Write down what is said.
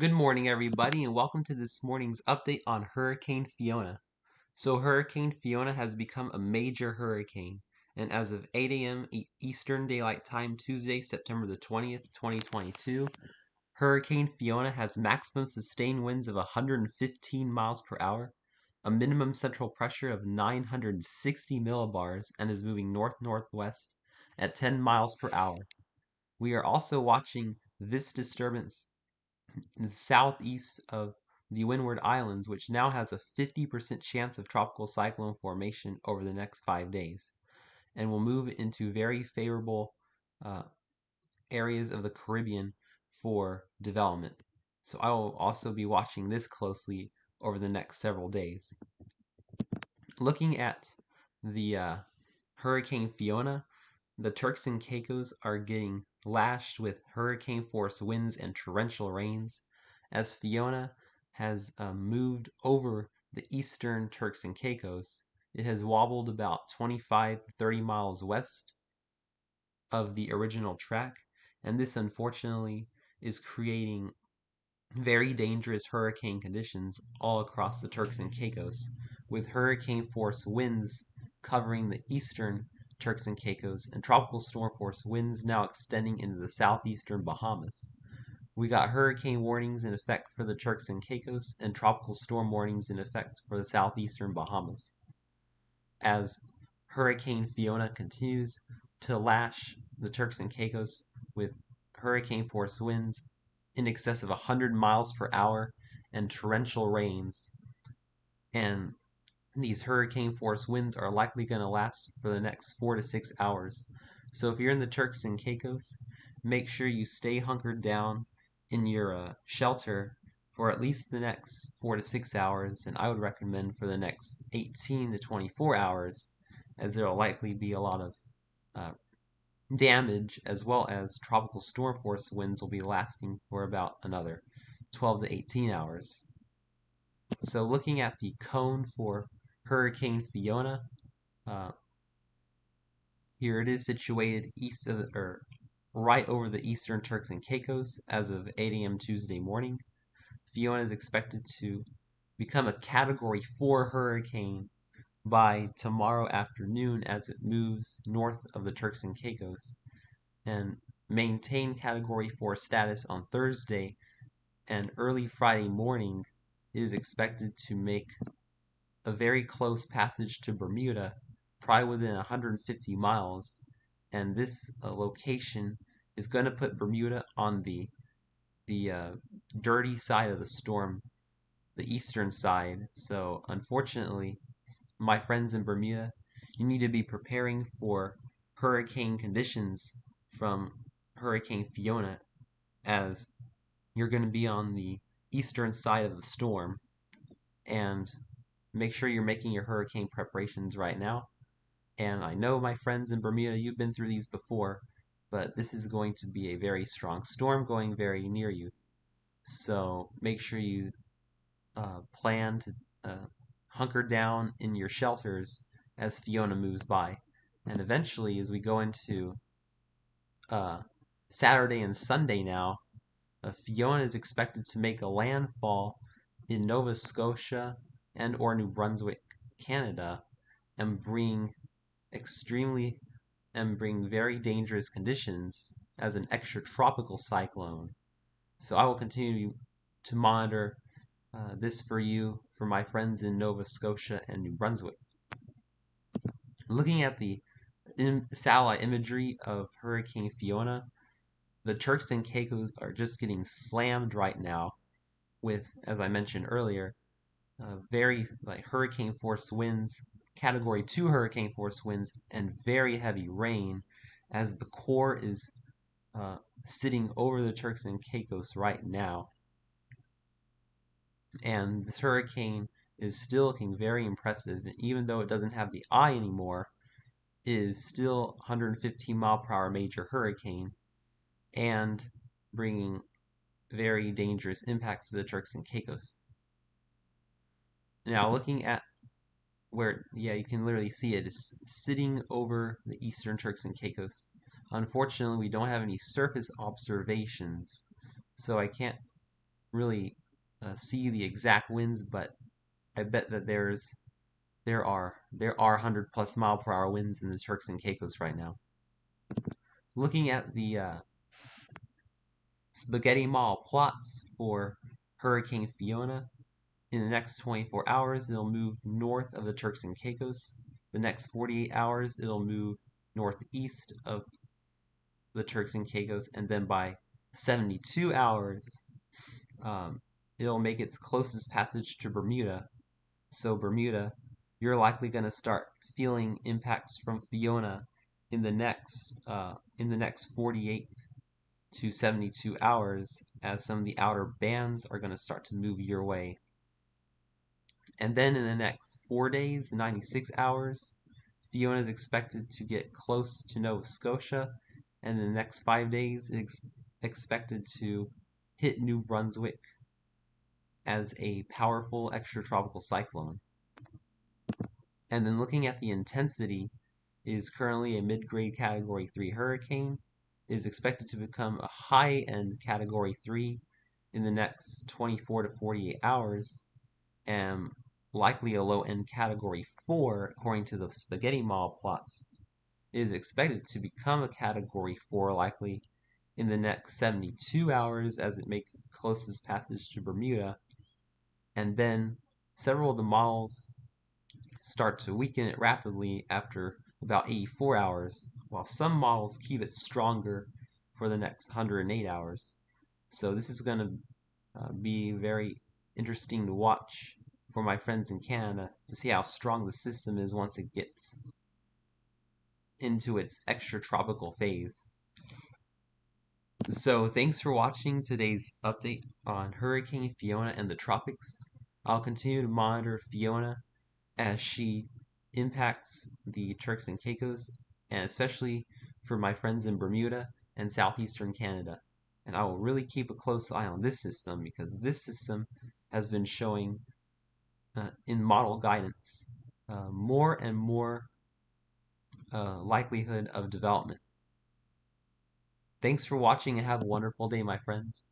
Good morning, everybody, and welcome to this morning's update on Hurricane Fiona. So Hurricane Fiona has become a major hurricane, and as of 8 a.m. Eastern Daylight Time, Tuesday, September the 20th, 2022, Hurricane Fiona has maximum sustained winds of 115 miles per hour, a minimum central pressure of 960 millibars, and is moving north-northwest at 10 miles per hour. We are also watching this disturbance in the southeast of the Windward Islands, which now has a 50% chance of tropical cyclone formation over the next 5 days, and will move into very favorable areas of the Caribbean for development. So I will also be watching this closely over the next several days. Looking at the Hurricane Fiona, the Turks and Caicos are getting lashed with hurricane force winds and torrential rains as Fiona has moved over the eastern Turks and Caicos. It has wobbled about 25 to 30 miles west of the original track, and this unfortunately is creating very dangerous hurricane conditions all across the Turks and Caicos, with hurricane force winds covering the eastern Turks and Caicos and tropical storm force winds now extending into the southeastern Bahamas. We got hurricane warnings in effect for the Turks and Caicos and tropical storm warnings in effect for the southeastern Bahamas. As Hurricane Fiona continues to lash the Turks and Caicos with hurricane force winds in excess of 100 miles per hour and torrential rains. And these hurricane force winds are likely going to last for the next 4 to 6 hours. So if you're in the Turks and Caicos, make sure you stay hunkered down in your shelter for at least the next 4 to 6 hours, and I would recommend for the next 18 to 24 hours, as there will likely be a lot of damage, as well as tropical storm force winds will be lasting for about another 12 to 18 hours. So looking at the cone for Hurricane Fiona, here it is situated east of right over the eastern Turks and Caicos as of 8 a.m. Tuesday morning. Fiona is expected to become a Category 4 hurricane by tomorrow afternoon as it moves north of the Turks and Caicos, and maintain Category 4 status on Thursday, and early Friday morning it is expected to make a very close passage to Bermuda, probably within 150 miles, and this location is going to put Bermuda on the dirty side of the storm, the eastern side. So unfortunately, my friends in Bermuda, you need to be preparing for hurricane conditions from Hurricane Fiona, as you're going to be on the eastern side of the storm, and make sure you're making your hurricane preparations right now. And I know, my friends in Bermuda, you've been through these before, but this is going to be a very strong storm going very near you. So make sure you plan to hunker down in your shelters as Fiona moves by. And eventually, as we go into Saturday and Sunday now, Fiona is expected to make a landfall in Nova Scotia and or New Brunswick, Canada, and bring very dangerous conditions as an extratropical cyclone. So I will continue to monitor this for you, for my friends in Nova Scotia and New Brunswick. Looking at the satellite imagery of Hurricane Fiona, the Turks and Caicos are just getting slammed right now with, as I mentioned earlier, very hurricane force winds, Category 2 hurricane force winds, and very heavy rain, as the core is sitting over the Turks and Caicos right now. And this hurricane is still looking very impressive, and even though it doesn't have the eye anymore, it is still 115 mile per hour major hurricane and bringing very dangerous impacts to the Turks and Caicos. Now looking at where, you can literally see it is sitting over the eastern Turks and Caicos. Unfortunately, we don't have any surface observations, so I can't really see the exact winds, but I bet that there are 100+ mile per hour winds in the Turks and Caicos right now. Looking at the spaghetti mall plots for Hurricane Fiona, in the next 24 hours it'll move north of the Turks and Caicos. The next 48 hours it'll move northeast of the Turks and Caicos, and then by 72 hours it'll make its closest passage to Bermuda. So Bermuda, you're likely going to start feeling impacts from Fiona in the next 48 to 72 hours, as some of the outer bands are going to start to move your way. And then in the next 4 days, 96 hours, Fiona is expected to get close to Nova Scotia, and in the next 5 days, it's expected to hit New Brunswick as a powerful extratropical cyclone. And then looking at the intensity, it is currently a mid-grade Category 3 hurricane. It is expected to become a high-end Category 3 in the next 24 to 48 hours, and likely a low-end Category 4 according to the spaghetti mall plots. It is expected to become a Category 4 likely in the next 72 hours as it makes its closest passage to Bermuda, and then several of the models start to weaken it rapidly after about 84 hours, while some models keep it stronger for the next 108 hours. So this is going to be very interesting to watch for my friends in Canada to see how strong the system is once it gets into its extratropical phase. So thanks for watching today's update on Hurricane Fiona and the tropics. I'll continue to monitor Fiona as she impacts the Turks and Caicos, and especially for my friends in Bermuda and southeastern Canada. And I will really keep a close eye on this system, because this system has been showing in model guidance more and more likelihood of development. Thanks for watching and have a wonderful day, my friends.